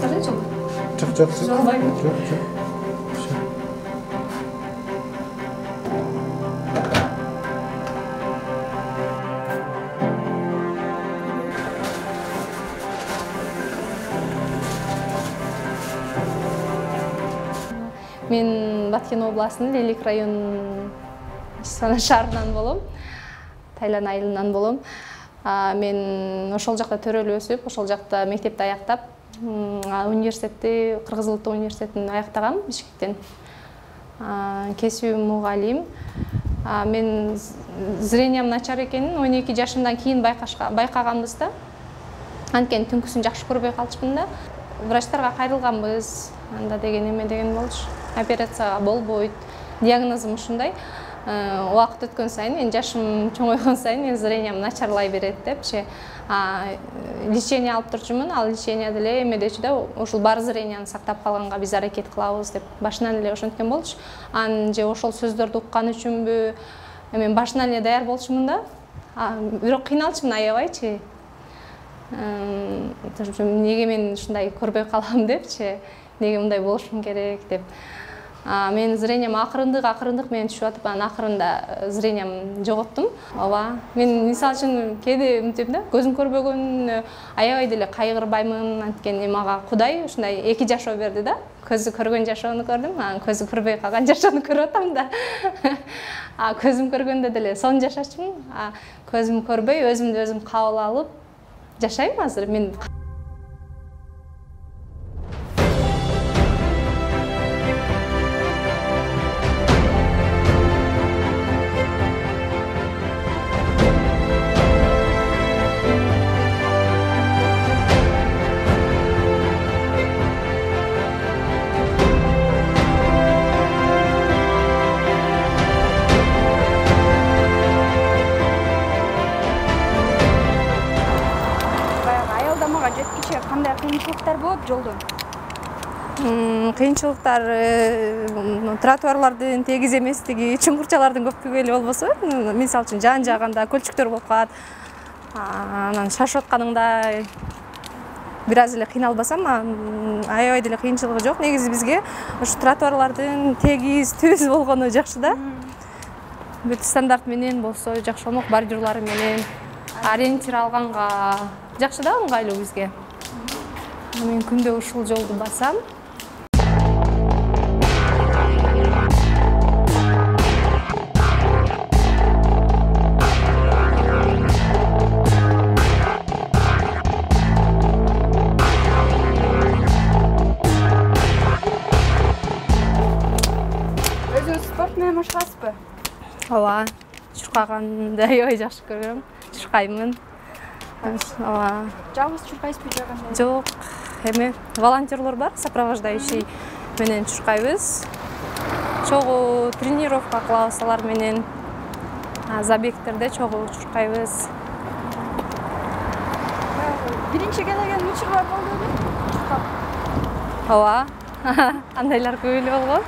Устали жок? Жок. Жалбайбы. Жок. Мен Баткен областының Лелик районының шаарынан болом. Тайлан айылынан болом. Мен ошол жакта төрөлүп өсүп, ошол жакта мектепти аяктап, университетти, Кыргыз Улуттук университетин аяктагам Бишкектен. Кесибим мугалим. Мен зрениям начар экенин 12 жашымдан кийин байкаганбыз да. Анткени түнкүсүн жакшы көрбөй калчумун да. Врачтарга кайрылганбыз. Анда деген эме деген болчу. Операция болбойт. Диагнозум ушундай. Убакыт өткөн сайын, мен жашым чоңойгон сайын, мен зрениям начарлай берет депчи. Лечение алып турчумун, ал лечение деле эмедечи да, ошол бар зренияны сактап калганга биз аракет кылабыз деп башынан эле ошенткен болчу. Же ошол сөздөрдү уккан үчүнбү, мен башынан эле даяр болчумун да. Бирок кыйналчумун аябайчы. Неге мен ушундай көрбөй калам депчи, неге мындай болушум керек деп. Мен зрениям акырындык менен түшүп атып, анан акырында зрениям жоготтум. Ооба. Мен мисалы үчүн кээде мынтип да, көзүм көрбөгөн аябай деле кайгырбаймын, анткени мага Кудай ушундай 2 жашоо берди да. Көзү көргөн жашоону көрдүм, анан көзү көрбөй калган жашоону көрүп атам да. Көзүм көргөндө деле сонун жашачумун. Көзүм көрбөй, өзүмдү өзүм кабыл алып жашайм азыр мен. Кандай кыйынчылыктар болот жолдон? Кыйынчылыктар тротуарлардын тегиз эместиги, чуңкурчалардын көптүгү эле болбосо, мисалы үчүн жан жагында көлчүктөр болуп калат. Анан шашып атканыңда бир аз эле кыйналбасам, аябай деле кыйынчылыгы жок. Негизи бизге ушу тротуарлардын тегиз, түз болгону жакшы да. Бүт стандарт менен болсо жакшы болмок, бордюрлары менен ориентир алганга жакшы да, ыңгайлуу бизге. Мен күндө ушул жолду басам. Өзүңүз спорт менен машыгасызбы? Ооба, чуркаганды аябай жакшы көрөм. Чуркаймын. Ооба. Жалгыз чуркайсызбы же кандай? Жок. Эме волонтерлор бар, сопровождающий менен чуркайбыз. Чогуу тренировка кылабыз алар менен. Забегтерде чогуу чуркайбыз. Биринчи келген учурлар болдубу? Ооба. Андайлар көп эле болгон.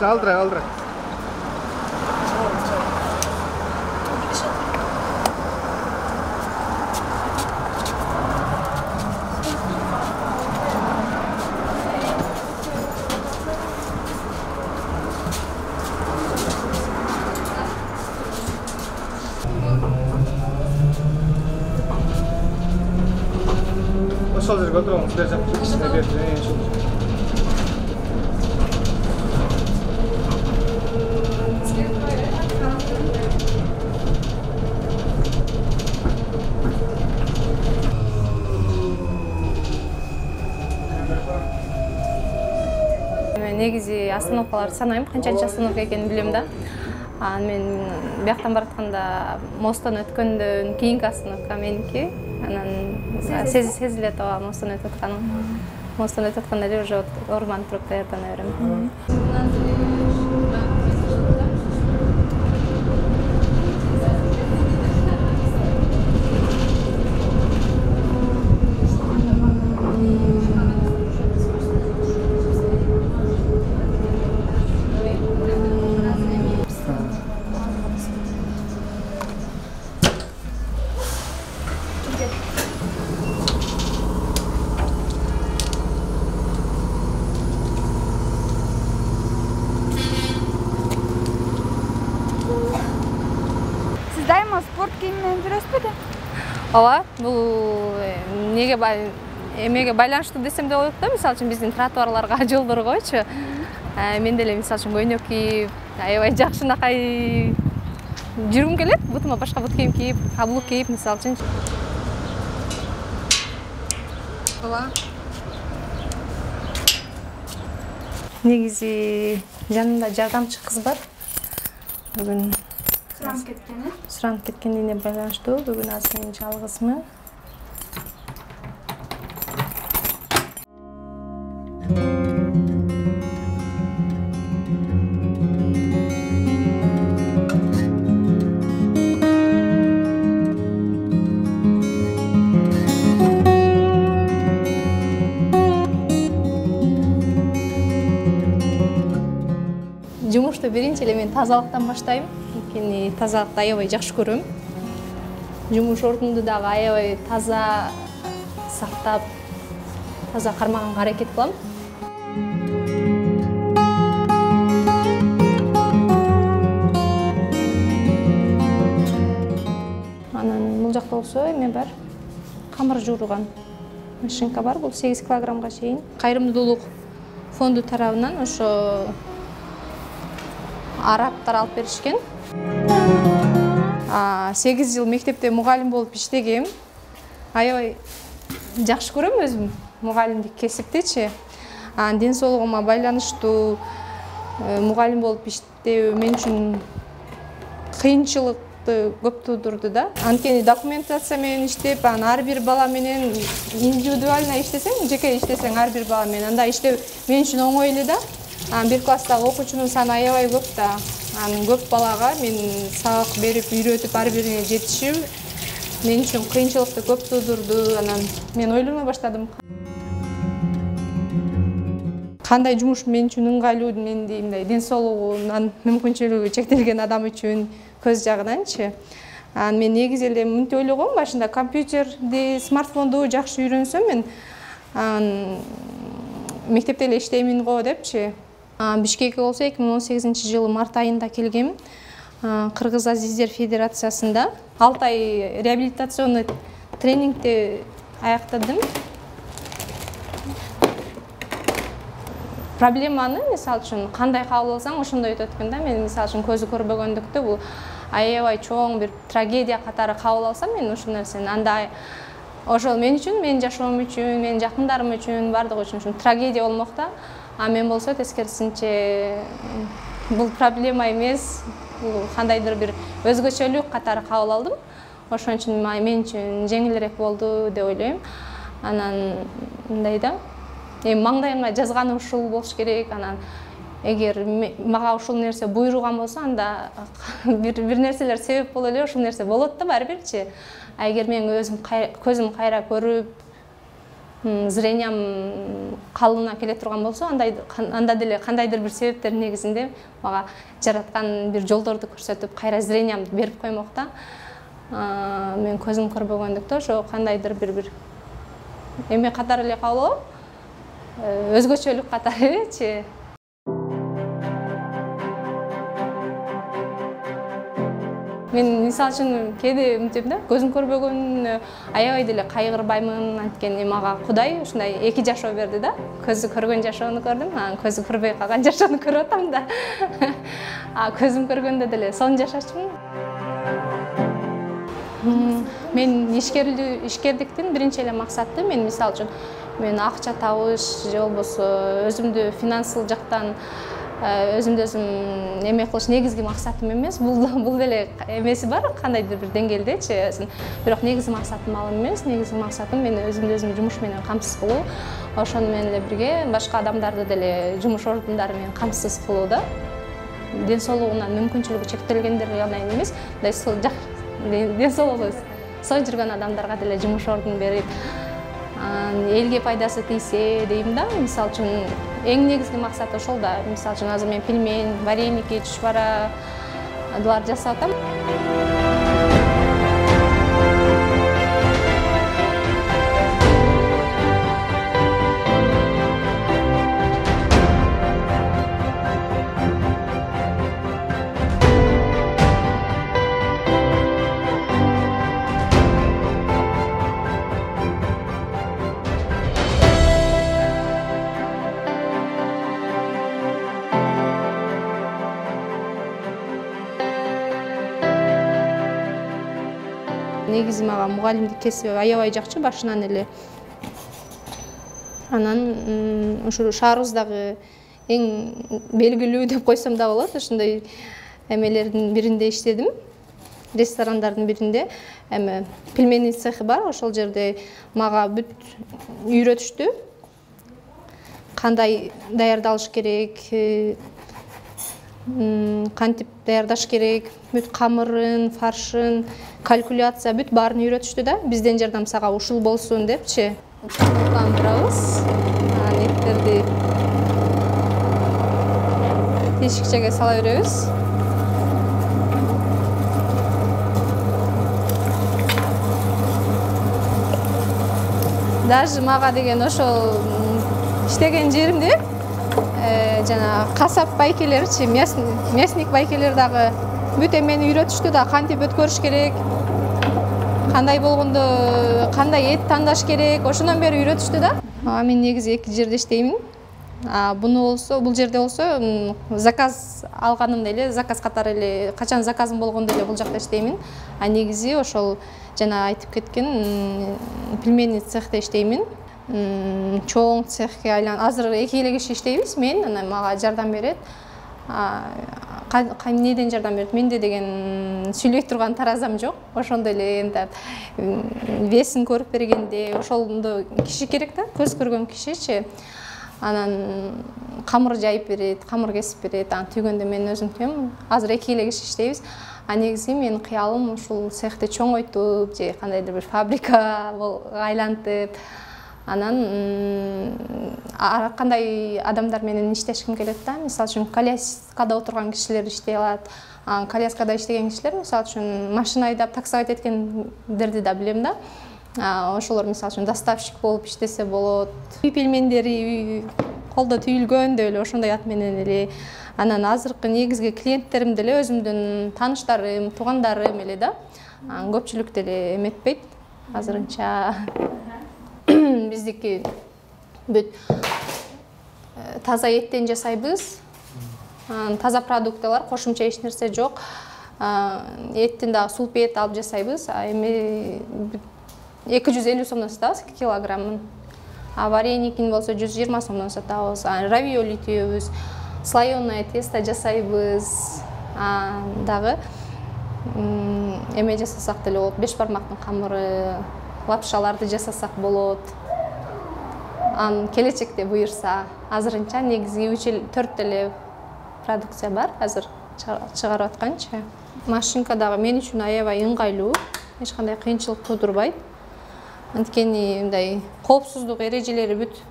Aldırak. Ошол жерге отуруңуз, бер жакка кичине берип. Негизи остановкаларды санайм, канчанчы остановка экенин билем да. Мен бияктан баратканда мосттон өткөндөн кийинки остановка меники. Анан сезилет ооба мосттон өтүп атканым. Мосттон өтүп атканда эле уже орман туруп даярдана берем. айланып жүрөсүзбү да? Ооба, бул эмнеге эмеге байланыштуу десем де болот да. Мисалы үчүн биздин тротуарларга, жолдоргочу. Мен деле мисалы үчүн көйнөк кийип, аябай жакшынакай жүргүм келет. Бутума башка бут кийим кийип, каблук кийип, мисалы үчүн. Ооба. Негизи жанымда жардамчы кыз бар. Бүгүн суранып кеткенине байланыштуу. Бүгүн азыр мен жалгызмын. Жумушту биринчи эле мен тазалыктан баштайм. Анткени тазалыкты аябай жакшы көрөм. Жумуш ордунду дагы аябай таза сактап, таза кармаганга аракет кылам. Анан бул жакта болсо эме бар. Камыр жууруган машинка бар. Бул 8 килограммга чейин. Кайрымдуулук фонду тарабынан ошо арабтар алып беришкен. 8 жыл мектепте мугалим болуп иштегем. Аябай жакшы көрөм өзүм мугалимдик кесиптичи. Ден соолугума байланыштуу мугалим болуп иштөө мен үчүн кыйынчылыкты көп туудурду да. Анткени документация менен иштеп, ар бир бала менен индивидуально иштесең, жеке иштесең ар бир бала менен, анда иштөө мен үчүн оңой эле да. Бир класстагы окуучунун саны аябай көп да. Көп балага мен сабак берип, үйрөтүп, ар бирине жетишүү мен үчүн кыйынчылыкты көп туудурду. Анан мен ойлоно баштадым. Кандай жумуш мен үчүн ыңгайлуу, мен мындай ден соолугунан мүмкүнчүлүгү чектелген адам үчүн көз жагынанчы. Мен негизи эле мынтип ойлогом, башында компьютерди, смартфонду жакшы үйрөнсөм мен мектепте эле иштеймин го депчи. Бишкекке болсо 2018-жылы март айында келгем. Кыргыз Азиздер Федерациясында 6 ай реабилитационный тренингти аяктадым. Проблеманы, мисалы үчүн, кандай кабыл алсаң, ошондой өтөт экен да. Мен мисалы үчүн көзү көрбөгөндүктү бул аябай чоң бир трагедия катары кабыл алсам, мен ушул нерсени анда ошол мен үчүн, менин жашоом үчүн, менин жакындарым үчүн, бардыгы үчүн трагедия болмок да. Мен болсо тескерисинче бул проблема эмес, бул кандайдыр бир өзгөчөлүк катары кабыл алдым. Ошон үчүн мен үчүн жеңилирээк болду деп ойлойм. Анан мындай да, маңдайыма жазганы ушул болуш керек. Анан эгер мага ушул нерсе буйруган болсо, анда бир нерселер себеп боло эле ушул нерсе болот да барбирчи. Эгер мен өзүм көзүм кайра көрүп, зрениям калыбына келе турган болсо, анда деле кандайдыр бир себептер негизинде мага жараткан бир жолдорду көрсөтүп, кайра зрениямды берип коймок да. Мен көзүм көрбөгөндүктө ошо кандайдыр бир эме катары эле кабыл алам. Өзгөчөлүк катары элечи. Мен мисалы үчүн кээде мынтип да, көзүм көрбөгөн аябай деле кайгырбаймын. Анткени мага Кудай ушундай 2 жашоо берди да. Көзү көргөн жашоону көрдүм, көзү көрбөй калган жашоону көрүп атам да. Көзүм көргөндө деле сонун жашачумун. Мен ишкердиктин биринчи эле максаты, мен мисалы үчүн мен акча табыш же болбосо өзүмдү финансылык жактан өзүмдү өзүм эме кылыш негизги максатым эмес. Бул деле эмеси бар кандайдыр бир деңгээлдечи. Бирок негизги максатым ал эмес. Негизги максатым мен өзүмдү өзүм жумуш менен камсыз кылуу. Ошону менен эле бирге башка адамдарды деле жумуш ордундары менен камсыз кылуу да. Ден соолугунан мүмкүнчүлүгү чектелгендерге гана эмес, ден соолугу сой жүргөн адамдарга деле жумуш ордун берип, элге пайдасы тийсе дейм да. Мисалы үчүн эң негизги максат ошол да. Мисалы үчүн азыр мен пельмень, вареники, чучвара жасап атам. негизи мага мугалимдик кесиби аябай жакчу башынан эле. Анан ушу шаарыбыздагы эң белгилүү деп койсом да болот, ушундай эмелердин биринде иштедим. Ресторандардын биринде эми пельмени цехи бар, ошол жерде мага бүт үйрөтүштү. Кандай даярдалыш керек, кантип даярдаш керек, бүт камырын, фаршын, калькуляция бүт баарын үйрөтүштү да. Бизден жардам сага ушул болсун депчи. Тамамдандырабыз. Эттерди тешикчеге сала беребиз. Даже мага деген ошол иштеген жеримде жана касап байкелерчи, мясник байкелер дагы бүт эмени үйрөтүштү да, кантип өткөрүш керек, кандай болгондо кандай эт тандаш керек, ошондон бери үйрөтүштү да. Мен негизи эки жерде иштеймин. Бул жерде болсо заказ алганымда эле, заказ катары эле, качан заказым болгондо эле бул жакта иштеймин. Негизи ошол жана айтып кеткен пельмени цехте иштеймин. Чоң цехке азыр 2 эле киши иштейбиз. Мен анан мага жардам берет. Эмнеден жардам берет? Менде деген сүйлөй турган таразам жок. Ошондой эле весин көрүп бергенде ошондо киши керек да, көз көргөн кишичи. Анан камыр жайып берет, камыр кесип берет. Аны түйгөндө мен өзүм түйөм. Азыр 2 эле киши иштейбиз. Негизи менин кыялым ушул цехти чоңойтуп, же кандайдыр бир фабрика айлантып, анан ар кандай адамдар менен иштешким келет да. Мисалы үчүн коляскада отурган кишилер иштей алат. Коляскада иштеген кишилер, мисалы үчүн машина айдап, таксовать эткендерди да билем да. Ошолор мисалы үчүн доставщик болуп иштесе болот. Үй пельмендери колдо түйүлгөн эле ошондой ат менен эле. Анан азыркы негизги клиенттерим деле өзүмдүн тааныштарым, туугандарым эле да. Көпчүлүк деле эметпейт азырынча. Биздики бүт таза эттен жасайбыз. Таза продуктылар, кошумча эч нерсе жок. Эттин дагы сулпет алып жасайбыз. Эми 250 сомдон сатабыз килограммын. Вареникин болсо 120 сомдон сатабыз. Равиоли түйөбүз. Слоеное тесто жасайбыз. Дагы эме жасасак деле болот. 5 бармактын камыры, лапшаларды жасасак болот. Келечекте буюрса, азырынча негизи 3-4 эле продукция бар, азыр чыгарып атканчы. Машинка дагы мен үчүн аябай ыңгайлуу, эч кандай кыйынчылык туудурбайт. Анткени мындай коопсуздук эрежелери бүт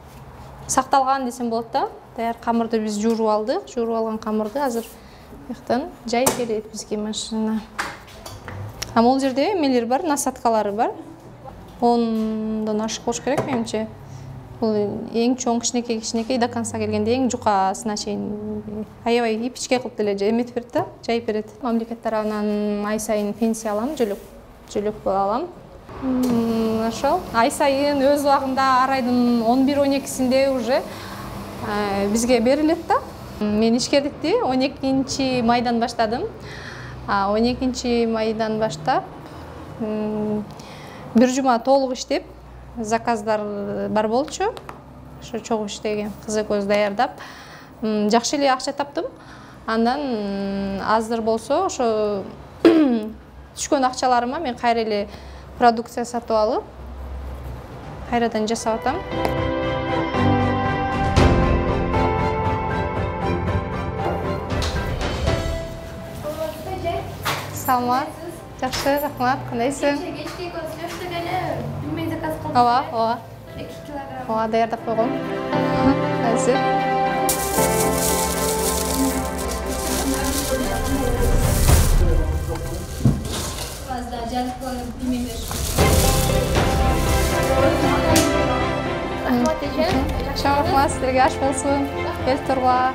сакталган десем болот да. Даяр камырды биз жууруп алдык, жууруп алган камырды азыр бияктан жайып берет бизге машина. Бул жерде эмелер бар, насаткалары бар. 10дон ашык болуш керек менимче. Бул эң чоң кичинекей до конца келгенде эң жукасына чейин аябай ипичке кылып деле эметип берет да, жайып берет. Мамлекет тарабынан ай сайын пенсия алам, жөлөк алам. Ошол ай сайын өз убагында ар айдын 11-12синде уже бизге берилет да. Мен ишкерликти 12 майдан баштадым. 12 майдан баштап бир жума толук иштеп, заказдар бар болчу. Ошо чогуу иштеген, кызы көз даярдап, жакшы эле акча таптым. Андан азыр болсо ошо түшкөн акчаларыма мен кайра эле продукция сатып алып, кайрадан жасап атам. Саламат, жакшы, рахмат, кандайсың? Кечке көздөштүк эле пельмени заказ кылдым. Ооба. 2 килограмм. Ооба, даярдап койгом. Кайсы? Фазда жазып пельмендер. Рахмат эже. Жакшы, рахмат, силерге аш болсун. Эл тургула.